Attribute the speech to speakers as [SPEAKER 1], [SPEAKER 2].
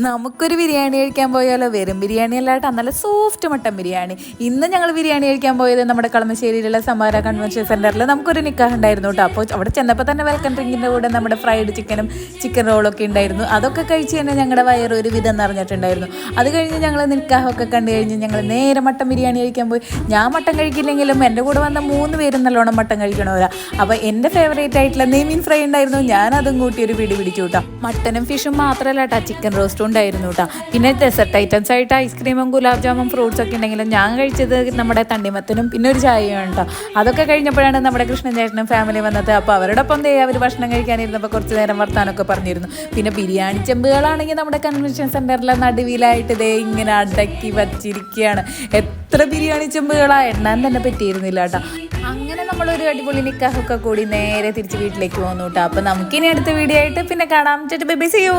[SPEAKER 1] നമുക്കൊരു ബിരിയാണി കഴിക്കാൻ പോയാലോ? വെറും ബിരിയാണി അല്ലാട്ട് നല്ല സോഫ്റ്റ് മട്ടൻ ബിരിയാണി. ഇന്ന് ഞങ്ങൾ ബിരിയാണി കഴിക്കാൻ പോയത് നമ്മുടെ കളമശ്ശേരിയിലുള്ള സമാര കൺവെൻഷൻ സെന്ററിൽ നമുക്കൊരു നിക്കാഹ് ഉണ്ടായിരുന്നു കേട്ടോ. അപ്പോൾ അവിടെ ചെന്നപ്പോൾ തന്നെ വെൽക്കം ഡ്രിങ്കിൻ്റെ കൂടെ നമ്മുടെ ഫ്രൈഡ് ചിക്കനും ചിക്കൻ റോളൊക്കെ ഉണ്ടായിരുന്നു. അതൊക്കെ കഴിച്ച് തന്നെ ഞങ്ങളുടെ വയറ് ഒരു വിധം നിറഞ്ഞിട്ടുണ്ടായിരുന്നു. അത് കഴിഞ്ഞ് ഞങ്ങൾ നിക്കാഹൊക്കെ കണ്ടു കഴിഞ്ഞ് ഞങ്ങൾ നേരെ മട്ടൻ ബിരിയാണി കഴിക്കാൻ പോയി. ഞാൻ മട്ടൻ കഴിക്കില്ലെങ്കിലും എൻ്റെ കൂടെ വന്ന 3 പേരും നല്ലോണം മട്ടൻ കഴിക്കണവരാ. അപ്പോൾ എൻ്റെ ഫേവറേറ്റ് ആയിട്ടുള്ള നെയ്മീൻ ഫ്രൈ ഉണ്ടായിരുന്നു. ഞാനതും കൂട്ടി ഒരു പിടി പിടിച്ചു കേട്ടോ. മട്ടനും ഫിഷും മാത്രമല്ല കേട്ടോ, ചിക്കൻ റോസ്റ്റും ഉണ്ടായിരുന്നു കേട്ടോ. പിന്നെ ഡെസേർട്ട് ഐറ്റംസ് ആയിട്ട് ഐസ്ക്രീമും ഗുലാബ് ജാമും ഫ്രൂട്ട്സ് ഒക്കെ ഉണ്ടെങ്കിലും ഞാൻ കഴിച്ചത് നമ്മുടെ തണ്ണിമത്തനും പിന്നെ ഒരു ചായയും കേട്ടോ. അതൊക്കെ കഴിഞ്ഞപ്പോഴാണ് നമ്മുടെ കൃഷ്ണൻ ചേട്ടനും ഫാമിലി വന്നത്. അപ്പോൾ അവരോടൊപ്പം അവർ ഭക്ഷണം കഴിക്കാനിരുന്നപ്പോൾ കുറച്ച് നേരം വർത്താനൊക്കെ പറഞ്ഞിരുന്നു. പിന്നെ ബിരിയാണി ചെമ്പുകളാണെങ്കിൽ നമ്മുടെ കൺവെൻഷൻ സെന്ററിലെ നടുവിലായിട്ട് ഇങ്ങനെ അടക്കി വച്ചിരിക്കുകയാണ്. എത്ര ബിരിയാണി ചെമ്പുകളാ എണ്ണാൻ തന്നെ പറ്റിയിരുന്നില്ല കേട്ടോ. അങ്ങനെ നമ്മളൊരു അടിപൊളി നിക്കാഹൊക്കെ കൂടി നേരെ തിരിച്ച് വീട്ടിലേക്ക് പോകുന്നു കേട്ടോ. അപ്പോൾ നമുക്കിനി അടുത്ത വീഡിയോ ആയിട്ട് പിന്നെ കാണാം. Bye bye, see U.